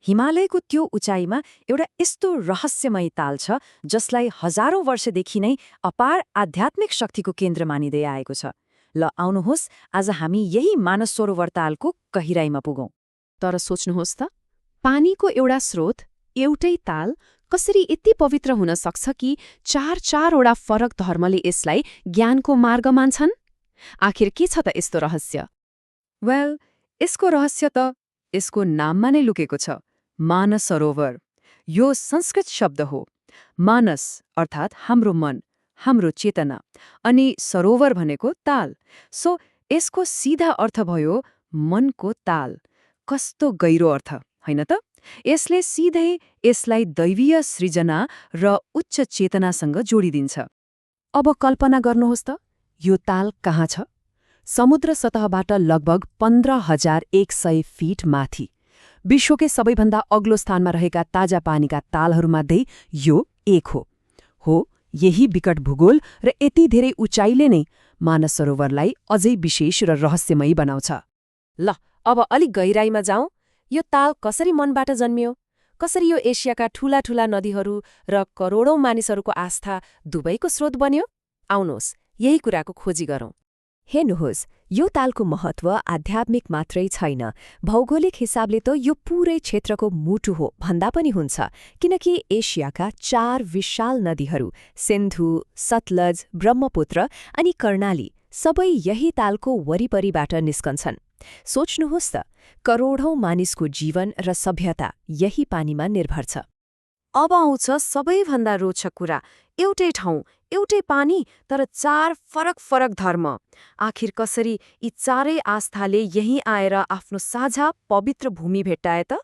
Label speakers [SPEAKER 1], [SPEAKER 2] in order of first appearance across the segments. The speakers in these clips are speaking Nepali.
[SPEAKER 1] हिमालयको त्यो उचाइमा एउटा यस्तो रहस्यमय ताल छ जसलाई हजारौं वर्षदेखि नै अपार आध्यात्मिक शक्तिको केन्द्र मानिँदै आएको छ। ल आउनुहोस् आज हामी यही मानस सरोवर तालको गहिराईमा पुगौं।
[SPEAKER 2] तर सोच्नुहोस् त, पानीको एउटा स्रोत, एउटै ताल कसरी यति पवित्र हुन सक्छ कि चारवटा फरक धर्मले यसलाई ज्ञानको मार्ग मान्छन्? आखिर के छ त यस्तो रहस्य?
[SPEAKER 1] वेल, यसको रहस्य त यसको नाममा नै लुकेको छ, मानस सरोवर। यो संस्कृत शब्द हो। मानस अर्थात् हाम्रो मन, हाम्रो चेतना, अनि सरोवर भनेको ताल। सो यसको सीधा अर्थ भयो मनको ताल। कस्तो गहिरो अर्थ, होइन त? यसले सिधै यसलाई दैवीय सृजना र उच्च चेतनासँग जोडिदिन्छ।
[SPEAKER 2] अब कल्पना गर्नुहोस् त, यो ताल कहाँ छ? समुद्र सतहबाट लगभग 15,100 फिट माथि। विश्वकै सबैभन्दा अग्लो स्थानमा रहेका ताजा पानीका तालहरूमध्ये यो एक हो। यही विकट भूगोल र यति धेरै उचाइले नै मानस सरोवरलाई अझै विशेष र रहस्यमयी बनाउँछ।
[SPEAKER 3] ल, अब अलिक गहिराईमा जाउँ। यो ताल कसरी मनबाट जन्मियो? कसरी यो एसियाका ठूला नदीहरू र करोडौं मानिसहरूको आस्था दुवैको स्रोत बन्यो? आउनुहोस्, यही कुराको खोजी गरौँ।
[SPEAKER 4] हेर्नुहोस्, यो तालको महत्व आध्यात्मिक मात्रै छैन। भौगोलिक हिसाबले त यो पूरै क्षेत्रको मुटु हो भन्दा पनि हुन्छ, किनकि एसियाका 4 विशाल नदीहरू सिन्धु, सतलज, ब्रह्मपुत्र अनि कर्णाली सबै यही तालको वरिपरिबाट निस्कन्छन्। सोच्नुहोस् त, करोडौं मानिसको जीवन र सभ्यता यही पानीमा निर्भर छ।
[SPEAKER 3] अब आउँछ सबैभन्दा रोचक कुरा। एउटै ठाउँ, एउटै पानी, तर 4 फरक धर्म। आखिर कसरी यी चारै आस्थाले यहीँ आएर आफ्नो साझा पवित्र भूमि भेट्टाए त?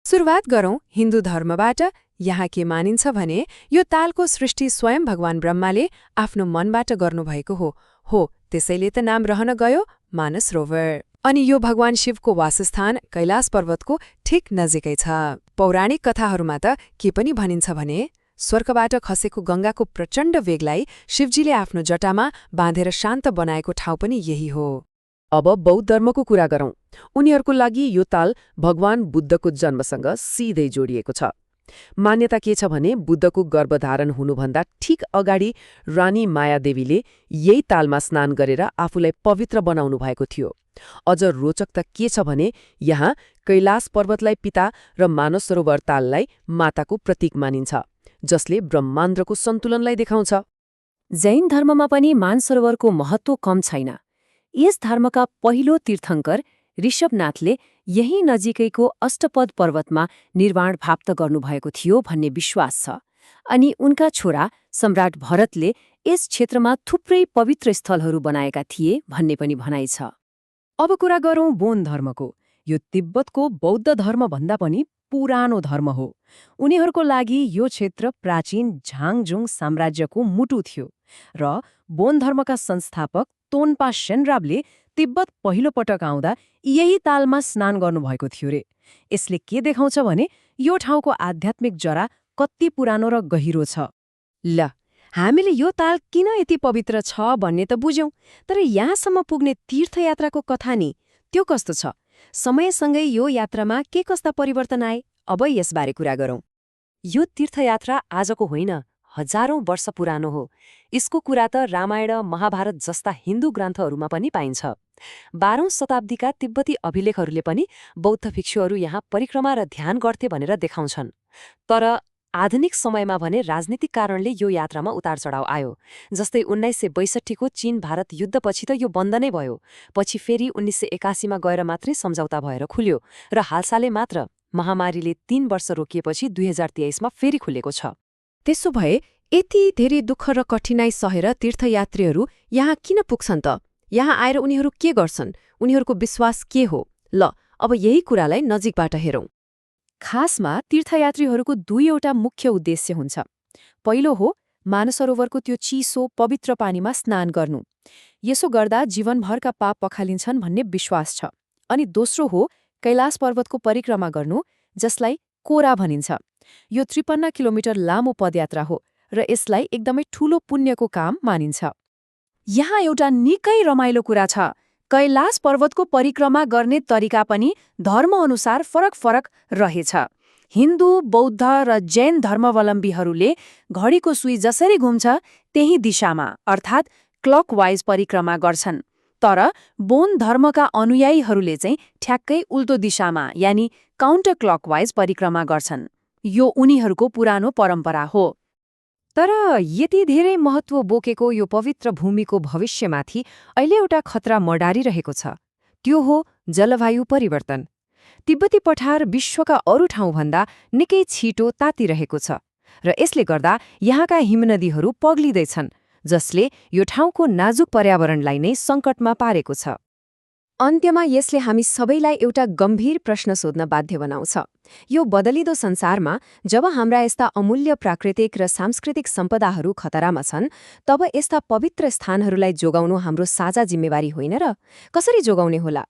[SPEAKER 2] सुरुवात गरौँ हिन्दू धर्मबाट। यहाँ के मानिन्छ भने यो तालको सृष्टि स्वयं भगवान ब्रह्माले आफ्नो मनबाट गर्नुभएको हो। त्यसैले त नाम रहन गयो मानस सरोवर। अनि यो भगवान शिवको वासस्थान कैलाश पर्वतको ठिक नजिकै छ। पौराणिक कथाहरूमा त के पनि भनिन्छ भने स्वर्गबाट खसेको गङ्गाको प्रचण्ड वेगलाई शिवजीले आफ्नो जटामा बाँधेर शान्त बनाएको ठाउँ पनि यही हो।
[SPEAKER 5] अब बौद्ध धर्मको कुरा गरौँ। उनीहरूको लागि यो ताल भगवान बुद्धको जन्मसँग सिधै जोडिएको छ। मान्यता के छ भने बुद्धको गर्भधारण हुनुभन्दा ठिक अगाडि रानी मायादेवीले यही तालमा स्नान गरेर आफूलाई पवित्र बनाउनु भएको थियो। अझ रोचक त के छ भने यहाँ कैलाश पर्वतलाई पिता र मानस सरोवर ताललाई माताको प्रतीक मानिन्छ, जसले ब्रह्माण्डको सन्तुलनलाई देखाउँछ।
[SPEAKER 1] जैन धर्ममा पनि मानसरोवरको महत्त्व कम छैन। यस धर्मका पहिलो तीर्थङ्कर ऋषभनाथले यही नजिकैको अष्टपद पर्वतमा निर्वाण प्राप्त गर्नुभएको थियो भन्ने विश्वास छ। अनि उनका छोरा सम्राट भरतले यस क्षेत्रमा थुप्रै पवित्र स्थलहरू बनाएका थिए भन्ने पनि भनाइ छ।
[SPEAKER 6] अब कुरा गरौँ बोन धर्मको। यो तिब्बतको बौद्ध धर्मभन्दा पनि पुरानो धर्म हो। उनीहरूको लागि यो क्षेत्र प्राचीन झाङझुङ साम्राज्यको मुटु थियो र बोन धर्मका संस्थापक तोन्पा शेनराबले तिब्बत पहिलो पटक आउँदा यही तालमा स्नान गर्नुभएको थियो रे। यसले के देखाउँछ भने यो ठाउँको आध्यात्मिक जरा कति पुरानो र गहिरो छ।
[SPEAKER 3] ल, हामीले यो ताल किन यति पवित्र छ भन्ने त बुझ्यौं, तर यहाँसम्म पुग्ने तीर्थयात्राको कथा नि त्यो कस्तो छ? समयसँगै यो यात्रामा के कस्ता परिवर्तन आए? अब यसबारे कुरा गरौँ।
[SPEAKER 7] यो तीर्थयात्रा आजको होइन, हजारौं वर्ष पुरानो हो। यसको कुरा त रामायण, महाभारत जस्ता हिन्दू ग्रन्थहरूमा पनि पाइन्छ। 12औं शताब्दीका तिब्बती अभिलेखहरूले पनि बौद्ध भिक्षुहरू यहाँ परिक्रमा र ध्यान गर्थे भनेर देखाउँछन्। तर आधुनिक समयमा भने राजनीतिक कारणले यो यात्रामा उतार चढाव आयो। जस्तै 1962को चीन भारत युद्धपछि त यो बन्द नै भयो। पछि फेरि 1981मा गएर मात्रै सम्झौता भएर खुल्यो र हालसालै मात्र महामारीले 3 वर्ष रोकिएपछि 2023मा फेरि खुलेको छ।
[SPEAKER 2] त्यसो भए यति धेरै दुःख र कठिनाई सहेर तीर्थयात्रीहरू यहाँ किन पुग्छन् त? यहाँ आएर उनीहरू के गर्छन्? उनीहरूको विश्वास के हो? ल, अब यही कुरालाई नजिकबाट हेरौँ।
[SPEAKER 1] खासमा तीर्थयात्रीहरूको दुईवटा मुख्य उद्देश्य हुन्छ। पहिलो हो मानसरोवरको त्यो चिसो पवित्र पानीमा स्नान गर्नु। यसो गर्दा जीवनभरका पाप पखालिन्छन् भन्ने विश्वास छ। अनि दोस्रो हो कैलाश पर्वतको परिक्रमा गर्नु, जसलाई कोरा भनिन्छ। यो 53 किलोमिटर लामो पदयात्रा हो र यसलाई एकदमै ठूलो पुण्यको काम मानिन्छ। यहाँ एउटा निकै रमाइलो कुरा छ। कैलाश पर्वतको परिक्रमा गर्ने तरिका पनि धर्मअनुसार फरक फरक रहेछ। हिन्दू, बौद्ध र जैन धर्मावलम्बीहरूले घडीको सुई जसरी घुम्छ त्यही दिशामा अर्थात् क्लकवाइज परिक्रमा गर्छन्। तर बोन धर्मका अनुयायीहरूले चाहिँ ठ्याक्कै उल्टो दिशामा यानि काउन्टर क्लकवाइज परिक्रमा गर्छन्। यो उनीहरूको पुरानो परम्परा हो।
[SPEAKER 3] तर यति धेरै महत्त्व बोकेको यो पवित्र भूमिको भविष्यमाथि अहिले एउटा खतरा मडारिरहेको छ। त्यो हो जलवायु परिवर्तन। तिब्बती पठार विश्वका अरू ठाउँभन्दा निकै छिटो तातिरहेको छ र यसले गर्दा यहाँका हिमनदीहरू पग्लिँदैछन्, जसले यो ठाउँको नाजुक पर्यावरणलाई नै सङ्कटमा पारेको छ। अन्त्यमा यसले हामी सबैलाई एउटा गम्भीर प्रश्न सोध्न बाध्य बनाउँछ। यो बदलिदो संसारमा जब हाम्रा यस्ता अमूल्य प्राकृतिक र सांस्कृतिक सम्पदाहरू खतरामा छन्, तब यस्ता पवित्र स्थानहरूलाई जोगाउनु हाम्रो साझा जिम्मेवारी होइन र? कसरी जोगाउने होला?